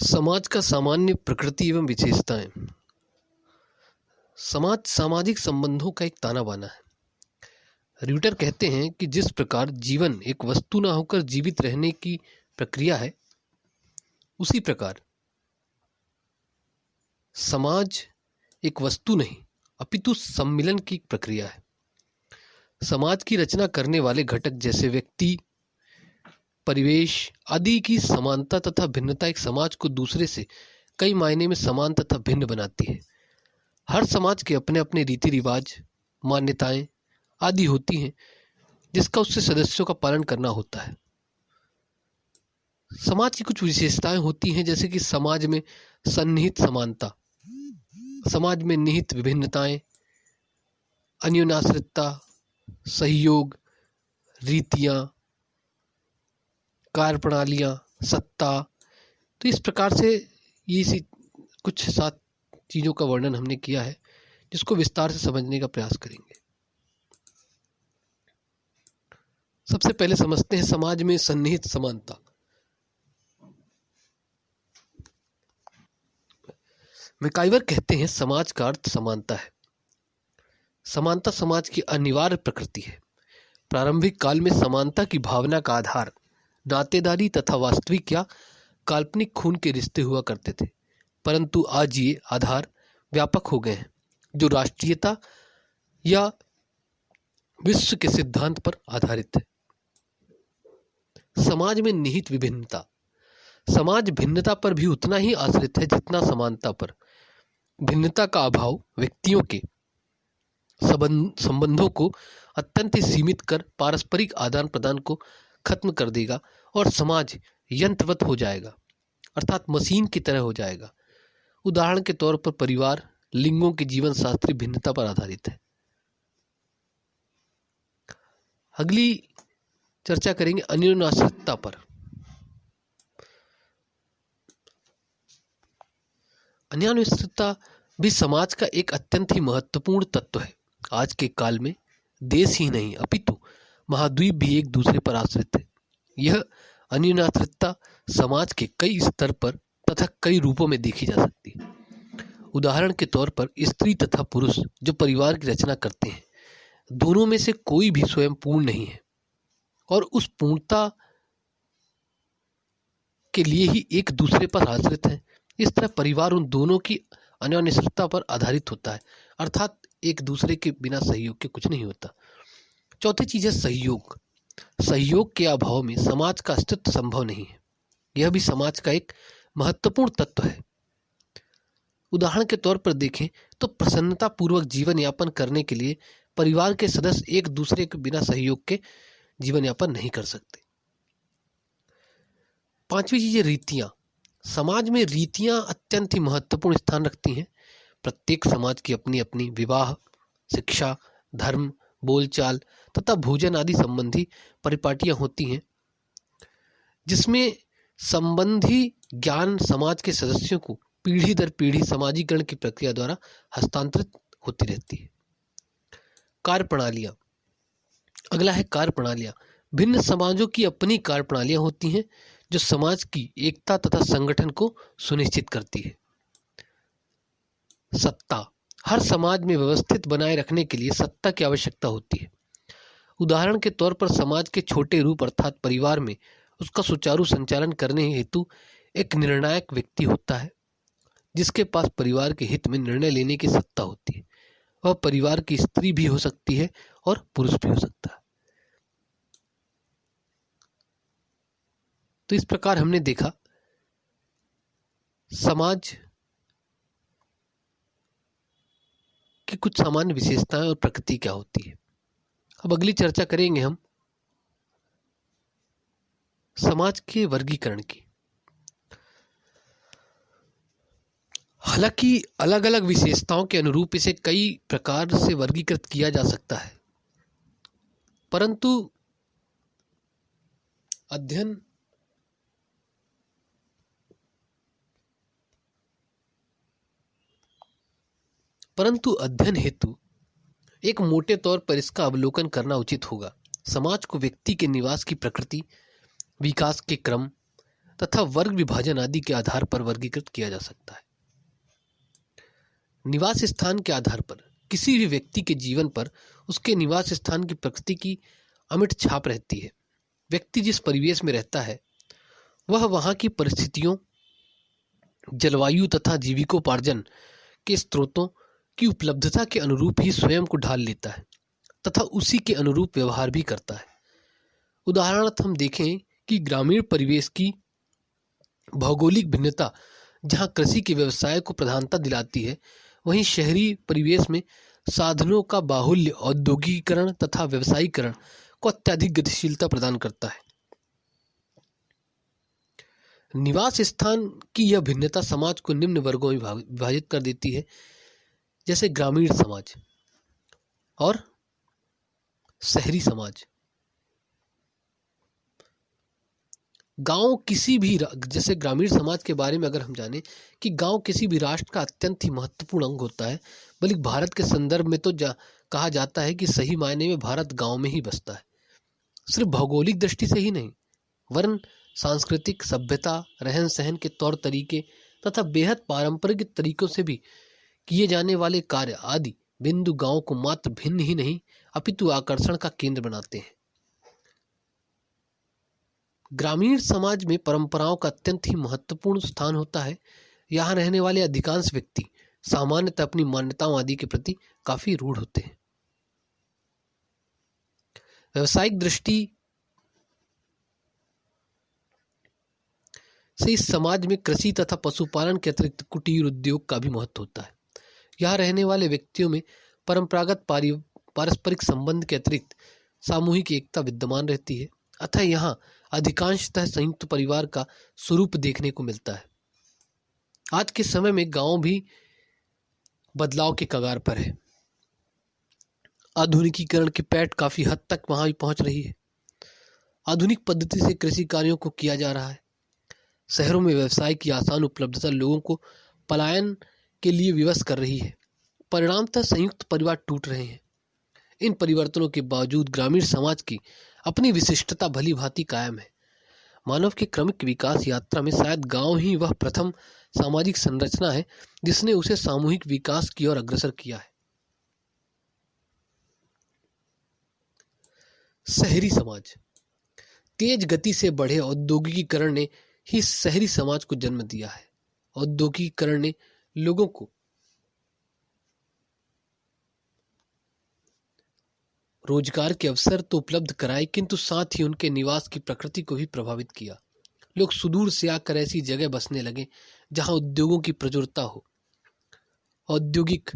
समाज का सामान्य प्रकृति एवं विशेषताएं। समाज सामाजिक संबंधों का एक ताना बाना है। र्यूटर कहते हैं कि जिस प्रकार जीवन एक वस्तु न होकर जीवित रहने की प्रक्रिया है, उसी प्रकार समाज एक वस्तु नहीं अपितु सम्मिलन की प्रक्रिया है। समाज की रचना करने वाले घटक जैसे व्यक्ति, परिवेश आदि की समानता तथा भिन्नता एक समाज को दूसरे से कई मायने में समान तथा भिन्न बनाती है। हर समाज के अपने अपने रीति रिवाज, मान्यताएं आदि होती हैं, जिसका उससे सदस्यों का पालन करना होता है। समाज की कुछ विशेषताएं होती हैं, जैसे कि समाज में सन्निहित समानता, समाज में निहित विभिन्नताएं, अन्योन्याश्रितता, सहयोग, रीतियां, कार्य प्रणालियां, सत्ता। तो इस प्रकार से ये कुछ 7 चीज़ों का वर्णन हमने किया है, जिसको विस्तार से समझने का प्रयास करेंगे। सबसे पहले समझते हैं समाज में सन्निहित समानता। मैकाइवर कहते हैं समाज का अर्थ समानता है। समानता समाज की अनिवार्य प्रकृति है। प्रारंभिक काल में समानता की भावना का आधार नातेदारी तथा वास्तविक या काल्पनिक खून के रिश्ते हुआ करते थे, परंतु आज ये आधार व्यापक हो गए हैं, जो राष्ट्रीयता या विश्व के सिद्धांत पर आधारित है। समाज में निहित विभिन्नता। समाज भिन्नता पर भी उतना ही आश्रित है जितना समानता पर। भिन्नता का अभाव व्यक्तियों के संबंधों को अत्यंत सीमित कर पारस्परिक आदान प्रदान को खत्म कर देगा और समाज यंत्रवत हो जाएगा, अर्थात मशीन की तरह हो जाएगा। उदाहरण के तौर पर परिवार लिंगों की जीवन शास्त्रीय भिन्नता पर आधारित है। अगली चर्चा करेंगे अन्योन्याश्रितता पर। अन्योन्याश्रितता भी समाज का एक अत्यंत ही महत्वपूर्ण तत्व है। आज के काल में देश ही नहीं अपितु महाद्वीप भी एक दूसरे पर आश्रित है। यह अन्योन्याश्रितता समाज के कई स्तर पर तथा कई रूपों में देखी जा सकती है। उदाहरण के तौर पर स्त्री तथा पुरुष जो परिवार की रचना करते हैं, दोनों में से कोई भी स्वयं पूर्ण नहीं है और उस पूर्णता के लिए ही एक दूसरे पर आश्रित है। इस तरह परिवार उन दोनों की अन्योन्याश्रितता पर आधारित होता है, अर्थात एक दूसरे के बिना सहयोग के कुछ नहीं होता। चौथी चीज है सहयोग। सहयोग के अभाव में समाज का अस्तित्व संभव नहीं है। यह भी समाज का एक महत्वपूर्ण तत्व है। उदाहरण के तौर पर देखें तो प्रसन्नता पूर्वक जीवन यापन करने के लिए परिवार के सदस्य एक दूसरे के बिना सहयोग के जीवन यापन नहीं कर सकते। पांचवी चीज है रीतियां। समाज में रीतियां अत्यंत ही महत्वपूर्ण स्थान रखती हैं। प्रत्येक समाज की अपनी अपनी विवाह, शिक्षा, धर्म, बोलचाल तथा भोजन आदि संबंधी परिपाटियां होती हैं, जिसमें संबंधी ज्ञान समाज के सदस्यों को पीढ़ी दर पीढ़ी समाजीकरण की प्रक्रिया द्वारा हस्तांतरित होती रहती है। कार्य प्रणालियां। अगला है कार्य प्रणालियां। भिन्न समाजों की अपनी कार्य प्रणालियां होती हैं, जो समाज की एकता तथा संगठन को सुनिश्चित करती है। सत्ता। हर समाज में व्यवस्थित बनाए रखने के लिए सत्ता की आवश्यकता होती है। उदाहरण के तौर पर समाज के छोटे रूप अर्थात परिवार में उसका सुचारू संचालन करने हेतु एक निर्णायक व्यक्ति होता है, जिसके पास परिवार के हित में निर्णय लेने की सत्ता होती है। वह परिवार की स्त्री भी हो सकती है और पुरुष भी हो सकता है। तो इस प्रकार हमने देखा समाज की कुछ सामान्य विशेषताएं और प्रकृति क्या होती है। अब अगली चर्चा करेंगे हम समाज के वर्गीकरण की। हालांकि अलग अलग विशेषताओं के अनुरूप इसे कई प्रकार से वर्गीकृत किया जा सकता है, परंतु अध्ययन हेतु एक मोटे तौर पर इसका अवलोकन करना उचित होगा। समाज को व्यक्ति के निवास की प्रकृति, विकास के क्रम, तथा वर्ग विभाजन आदि के आधार पर वर्गीकृत किया जा सकता है। निवास स्थान के आधार पर किसी भी व्यक्ति के जीवन पर उसके निवास स्थान की प्रकृति की अमिट छाप रहती है। व्यक्ति जिस परिवेश में रहता है वह वहां की परिस्थितियों, जलवायु तथा जीविकोपार्जन के स्रोतों की उपलब्धता के अनुरूप ही स्वयं को ढाल लेता है तथा उसी के अनुरूप व्यवहार भी करता है। उदाहरणार्थ हम देखें कि ग्रामीण परिवेश की भौगोलिक भिन्नता जहां कृषि के व्यवसाय को प्रधानता दिलाती है, वहीं शहरी परिवेश में साधनों का बाहुल्य औद्योगिकीकरण तथा व्यवसायीकरण को अत्यधिक गतिशीलता प्रदान करता है। निवास स्थान की यह भिन्नता समाज को निम्न वर्गों में विभाजित कर देती है, जैसे ग्रामीण समाज और शहरी समाज। गांव किसी भी, जैसे ग्रामीण समाज के बारे में अगर हम जानें कि गांव किसी भी राष्ट्र का अत्यंत ही महत्वपूर्ण अंग होता है, बल्कि भारत के संदर्भ में तो कहा जाता है कि सही मायने में भारत गांव में ही बसता है। सिर्फ भौगोलिक दृष्टि से ही नहीं, वरन सांस्कृतिक, सभ्यता, रहन सहन के तौर तरीके तथा बेहद पारंपरिक तरीकों से भी किए जाने वाले कार्य आदि बिंदु गांव को मात्र भिन्न ही नहीं अपितु आकर्षण का केंद्र बनाते हैं। ग्रामीण समाज में परंपराओं का अत्यंत ही महत्वपूर्ण स्थान होता है। यहाँ रहने वाले अधिकांश व्यक्ति सामान्यतः अपनी मान्यताओं आदि के प्रति काफी रूढ़ होते हैं। व्यावसायिक दृष्टि से इस समाज में कृषि तथा पशुपालन के अतिरिक्त कुटीर उद्योग का भी महत्व होता है। यहाँ रहने वाले व्यक्तियों में परंपरागत पारस्परिक संबंध के अतिरिक्त सामूहिक एकता विद्यमान रहती है, अतः यहाँ अधिकांशतः संयुक्त परिवार का स्वरूप देखने को मिलता है। आज के समय में गांव भी बदलाव के कगार पर है। आधुनिकीकरण की पैठ काफी हद तक वहां भी पहुंच रही है। आधुनिक पद्धति से कृषि कार्यों को किया जा रहा है। शहरों में व्यवसाय की आसान उपलब्धता लोगों को पलायन के लिए विवश कर रही है। परिणामतः संयुक्त परिवार टूट रहे हैं। इन परिवर्तनों के बावजूद ग्रामीण समाज की अपनी विशिष्टता भली भांति कायम है। मानव की क्रमिक विकास यात्रा में शायद गांव ही वह प्रथम सामाजिक संरचना है जिसने उसे सामूहिक विकास की ओर अग्रसर किया है। शहरी समाज। तेज गति से बढ़े औद्योगिकीकरण ने ही शहरी समाज को जन्म दिया है। औद्योगिकीकरण ने लोगों को रोजगार के अवसर तो उपलब्ध कराए, किंतु साथ ही उनके निवास की प्रकृति को भी प्रभावित किया। लोग सुदूर से आकर ऐसी जगह बसने लगे जहां उद्योगों की प्रचुरता हो। औद्योगिक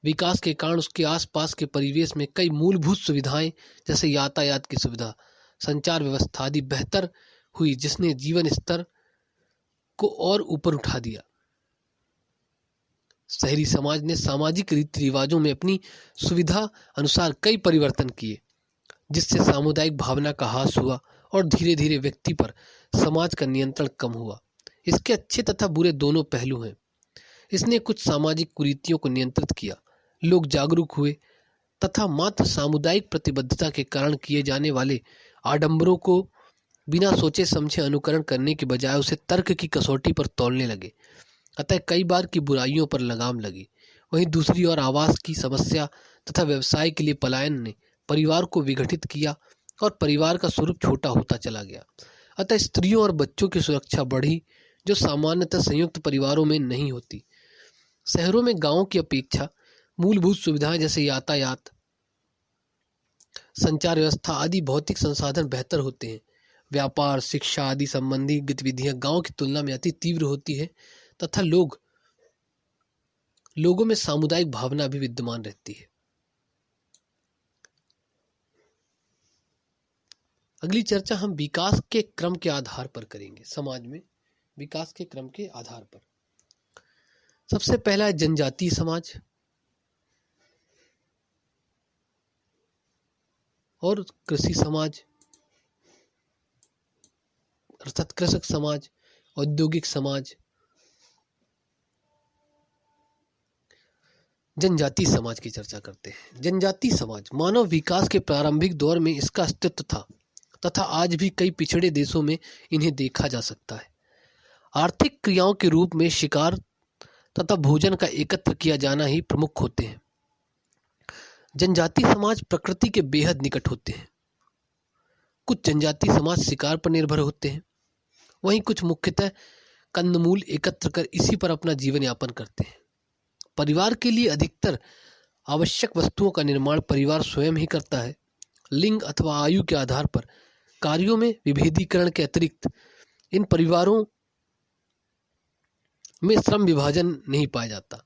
विकास के कारण उसके आसपास के परिवेश में कई मूलभूत सुविधाएं जैसे यातायात की सुविधा, संचार व्यवस्था आदि बेहतर हुई, जिसने जीवन स्तर को और ऊपर उठा दिया। शहरी समाज ने सामाजिक रीति रिवाजों में अपनी सुविधा अनुसार कई परिवर्तन किए, जिससे सामुदायिक भावना का ह्रास हुआ और धीरे धीरे व्यक्ति पर समाज का नियंत्रण कम हुआ। इसके अच्छे तथा बुरे दोनों पहलू हैं। इसने कुछ सामाजिक कुरीतियों को नियंत्रित किया, लोग जागरूक हुए तथा मात्र सामुदायिक प्रतिबद्धता के कारण किए जाने वाले आडंबरों को बिना सोचे समझे अनुकरण करने के बजाय उसे तर्क की कसौटी पर तौलने लगे। अतः कई बार की बुराइयों पर लगाम लगी। वहीं दूसरी ओर आवास की समस्या तथा व्यवसाय के लिए पलायन ने परिवार को विघटित किया और परिवार का स्वरूप छोटा होता चला गया। अतः स्त्रियों और बच्चों की सुरक्षा बढ़ी, जो सामान्यतः संयुक्त परिवारों में नहीं होती। शहरों में गांवों की अपेक्षा मूलभूत सुविधाएं जैसे यातायात, संचार व्यवस्था आदि भौतिक संसाधन बेहतर होते हैं। व्यापार, शिक्षा आदि संबंधी गतिविधियां गांव की तुलना में अति तीव्र होती है तथा लोगों में सामुदायिक भावना भी विद्यमान रहती है। अगली चर्चा हम विकास के क्रम के आधार पर करेंगे। समाज में विकास के क्रम के आधार पर सबसे पहला है जनजातीय समाज और कृषि समाज अर्थात कृषक समाज, औद्योगिक समाज। जनजातीय समाज की चर्चा करते हैं। जनजातीय समाज मानव विकास के प्रारंभिक दौर में इसका अस्तित्व था तथा आज भी कई पिछड़े देशों में इन्हें देखा जा सकता है। आर्थिक क्रियाओं के रूप में शिकार तथा भोजन का एकत्र किया जाना ही प्रमुख होते हैं। जनजाति समाज प्रकृति के बेहद निकट होते हैं। कुछ जनजाति समाज शिकार पर निर्भर होते हैं, वहीं कुछ मुख्यतः कंदमूल एकत्र कर इसी पर अपना जीवन यापन करते हैं। परिवार के लिए अधिकतर आवश्यक वस्तुओं का निर्माण परिवार स्वयं ही करता है। लिंग अथवा आयु के आधार पर कार्यों में विभेदीकरण के अतिरिक्त इन परिवारों में श्रम विभाजन नहीं पाया जाता।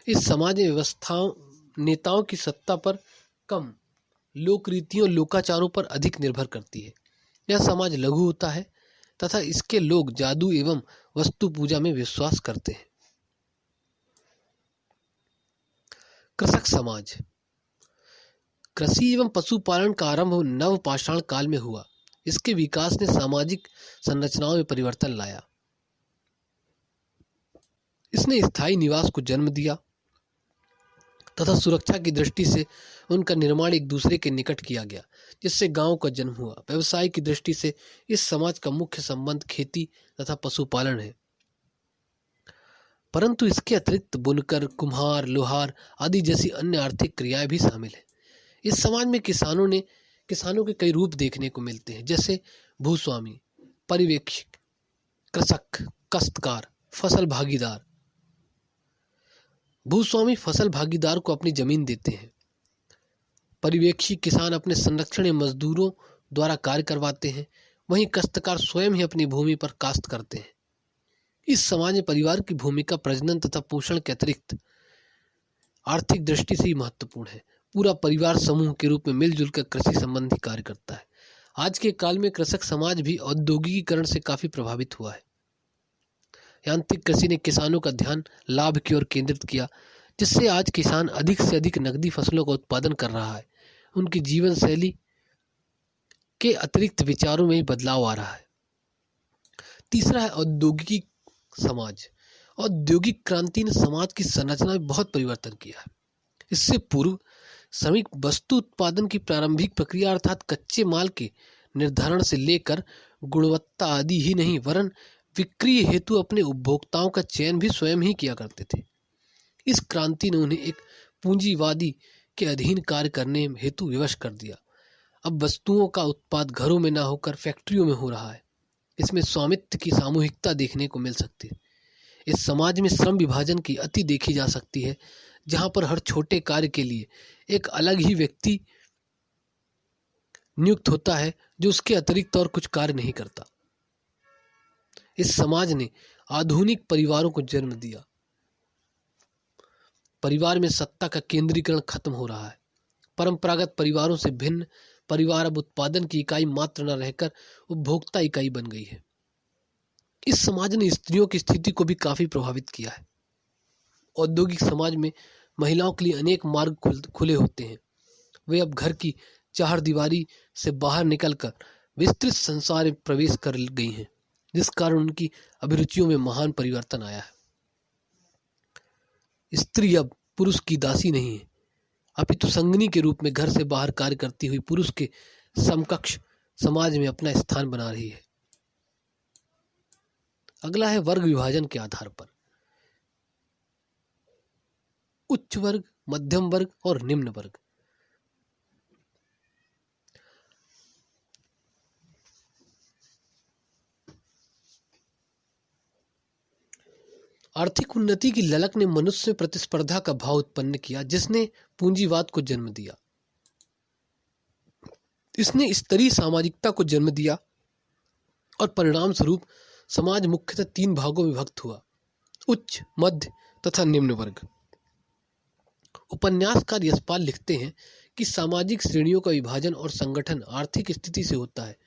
इस समाज में व्यवस्थाओं नेताओं की सत्ता पर कम, लोक रीतियों लोकाचारों पर अधिक निर्भर करती है। यह समाज लघु होता है तथा इसके लोग जादू एवं वस्तु पूजा में विश्वास करते हैं। कृषक समाज। कृषि एवं पशुपालन का आरंभ नवपाषाण काल में हुआ। इसके विकास ने सामाजिक संरचनाओं में परिवर्तन लाया। इसने स्थायी निवास को जन्म दिया तथा सुरक्षा की दृष्टि से उनका निर्माण एक दूसरे के निकट किया गया, जिससे गांव का जन्म हुआ। व्यवसाय की दृष्टि से इस समाज का मुख्य संबंध खेती तथा पशुपालन है, परंतु इसके अतिरिक्त बुनकर, कुम्हार, लोहार आदि जैसी अन्य आर्थिक क्रियाएं भी शामिल हैं। इस समाज में किसानों के कई रूप देखने को मिलते हैं, जैसे भूस्वामी, पर्यवेक्षक, कृषक, काश्तकार, फसल भागीदार। भूस्वामी फसल भागीदार को अपनी जमीन देते हैं। पर्यवेक्षी किसान अपने संरक्षण मजदूरों द्वारा कार्य करवाते हैं। वहीं काश्तकार स्वयं ही अपनी भूमि पर काश्त करते हैं। इस समाज में परिवार की भूमिका प्रजनन तथा पोषण के अतिरिक्त आर्थिक दृष्टि से ही महत्वपूर्ण है। पूरा परिवार समूह के रूप में मिलजुल कर कृषि संबंधी कार्य करता है। आज के काल में कृषक समाज भी औद्योगिकीकरण से काफी प्रभावित हुआ है। यांत्रिक कृषि ने किसानों का ध्यान लाभ की ओर केंद्रित किया, जिससे आज किसान अधिक से अधिक नकदी फसलों का उत्पादन कर रहा है। उनकी जीवन शैली के अतिरिक्त विचारों में भी बदलाव आ रहा है। तीसरा है औद्योगिक समाज। औद्योगिक क्रांति ने समाज की संरचना में बहुत परिवर्तन किया है। इससे पूर्व श्रमिक वस्तु उत्पादन की प्रारंभिक प्रक्रिया अर्थात कच्चे माल के निर्धारण से लेकर गुणवत्ता आदि ही नहीं, वरन विक्रय हेतु अपने उपभोक्ताओं का चयन भी स्वयं ही किया करते थे। इस क्रांति ने उन्हें एक पूंजीवादी के अधीन कार्य करने हेतु विवश कर दिया। अब वस्तुओं का उत्पाद घरों में न होकर फैक्ट्रियों में हो रहा है। इसमें स्वामित्व की सामूहिकता देखने को मिल सकती है। इस समाज में श्रम विभाजन की अति देखी जा सकती है, जहां पर हर छोटे कार्य के लिए एक अलग ही व्यक्ति नियुक्त होता है, जो उसके अतिरिक्त और कुछ कार्य नहीं करता। इस समाज ने आधुनिक परिवारों को जन्म दिया। परिवार में सत्ता का केंद्रीकरण खत्म हो रहा है। परंपरागत परिवारों से भिन्न परिवार अब उत्पादन की इकाई मात्र न रहकर उपभोक्ता इकाई बन गई है। इस समाज ने स्त्रियों की स्थिति को भी काफी प्रभावित किया है। औद्योगिक समाज में महिलाओं के लिए अनेक मार्ग खुले होते हैं। वे अब घर की चार दीवारी से बाहर निकलकर विस्तृत संसार में प्रवेश कर गई हैं, जिस कारण उनकी अभिरुचियों में महान परिवर्तन आया है। स्त्री अब पुरुष की दासी नहीं है, अपितु संगनी के रूप में घर से बाहर कार्य करती हुई पुरुष के समकक्ष समाज में अपना स्थान बना रही है। अगला है वर्ग विभाजन के आधार पर। उच्च वर्ग, मध्यम वर्ग और निम्न वर्ग। आर्थिक उन्नति की ललक ने मनुष्य में प्रतिस्पर्धा का भाव उत्पन्न किया, जिसने पूंजीवाद को जन्म दिया। इसने स्तरीय सामाजिकता को जन्म दिया और परिणाम स्वरूप समाज मुख्यतः तीन भागों में विभक्त हुआ: उच्च, मध्य तथा निम्न वर्ग। उपन्यासकार यशपाल लिखते हैं कि सामाजिक श्रेणियों का विभाजन और संगठन आर्थिक स्थिति से होता है।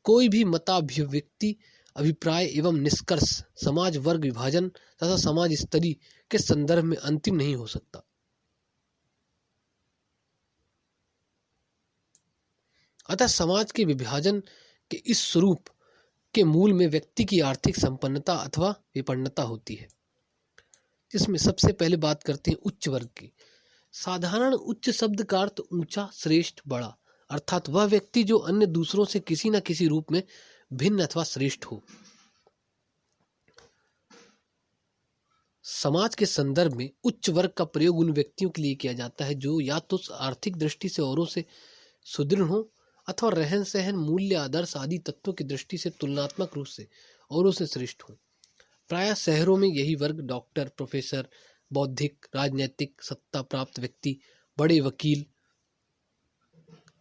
कोई भी मताभिव्यक्ति, अभिप्राय एवं निष्कर्ष समाज वर्ग विभाजन तथा समाज स्तरीय के संदर्भ में अंतिम नहीं हो सकता। अतः समाज के विभाजन के इस स्वरूप के मूल में व्यक्ति की आर्थिक संपन्नता अथवा विपन्नता होती है, जिसमें सबसे पहले बात करते हैं उच्च वर्ग की। साधारण उच्च शब्द का अर्थ ऊंचा, श्रेष्ठ, बड़ा, अर्थात वह व्यक्ति जो अन्य दूसरों से किसी न किसी रूप में भिन्न अथवा श्रेष्ठ हो। समाज के संदर्भ में उच्च वर्ग का प्रयोग उन व्यक्तियों के लिए किया जाता है जो या तो आर्थिक दृष्टि से औरों से सुदृढ़ हों अथवा रहन सहन, मूल्य, आदर्श आदि तत्वों की दृष्टि से तुलनात्मक रूप से औरों से श्रेष्ठ हों। प्रायः शहरों में यही वर्ग डॉक्टर, प्रोफेसर, बौद्धिक, राजनैतिक सत्ता प्राप्त व्यक्ति, बड़े वकील,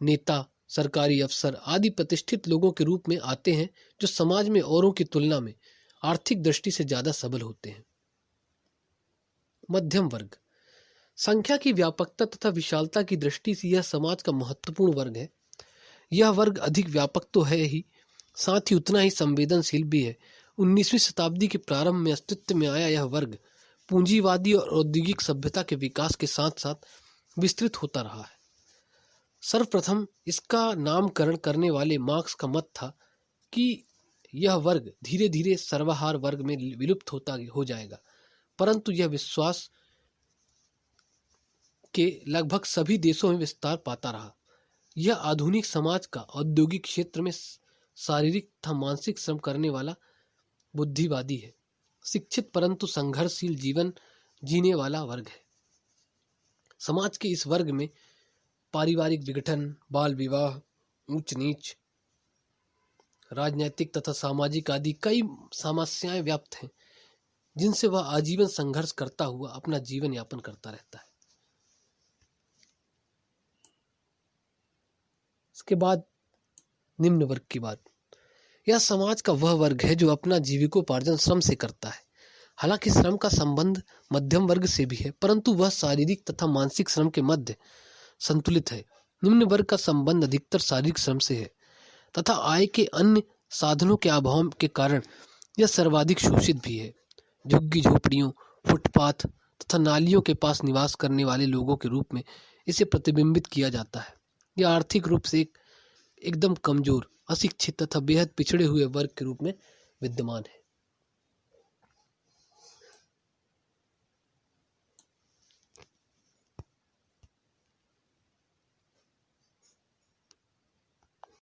नेता, सरकारी अफसर आदि प्रतिष्ठित लोगों के रूप में आते हैं जो समाज में औरों की तुलना में आर्थिक दृष्टि से ज्यादा सबल होते हैं। मध्यम वर्ग संख्या की व्यापकता तथा विशालता की दृष्टि से यह समाज का महत्वपूर्ण वर्ग है। यह वर्ग अधिक व्यापक तो है ही, साथ ही उतना ही संवेदनशील भी है। 19वीं शताब्दी के प्रारंभ में अस्तित्व में आया यह वर्ग पूंजीवादी और औद्योगिक सभ्यता के विकास के साथ साथ विस्तृत होता रहा है। सर्वप्रथम इसका नामकरण करने वाले मार्क्स का मत था कि यह वर्ग धीरे धीरे सर्वहारा वर्ग में विलुप्त हो जाएगा, परंतु यह विश्वास के लगभग सभी देशों में विस्तार पाता रहा। यह आधुनिक समाज का औद्योगिक क्षेत्र में शारीरिक तथा मानसिक श्रम करने वाला बुद्धिवादी है, शिक्षित परंतु संघर्षशील जीवन जीने वाला वर्ग है। समाज के इस वर्ग में पारिवारिक विघटन, बाल विवाह, ऊंच नीच, राजनैतिक तथा सामाजिक आदि कई समस्याएं व्याप्त हैं जिनसे वह आजीवन संघर्ष करता हुआ अपना जीवन यापन करता रहता है। इसके बाद निम्न वर्ग की बात। यह समाज का वह वर्ग है जो अपना जीविकोपार्जन श्रम से करता है। हालांकि श्रम का संबंध मध्यम वर्ग से भी है, परंतु वह शारीरिक तथा मानसिक श्रम के मध्य संतुलित है। निम्न वर्ग का संबंध अधिकतर शारीरिक श्रम से है तथा आय के अन्य साधनों के अभाव के कारण यह सर्वाधिक शोषित भी है। झुग्गी झोपड़ियों, फुटपाथ तथा नालियों के पास निवास करने वाले लोगों के रूप में इसे प्रतिबिंबित किया जाता है। यह आर्थिक रूप से एकदम कमजोर, अशिक्षित तथा बेहद पिछड़े हुए वर्ग के रूप में विद्यमान है।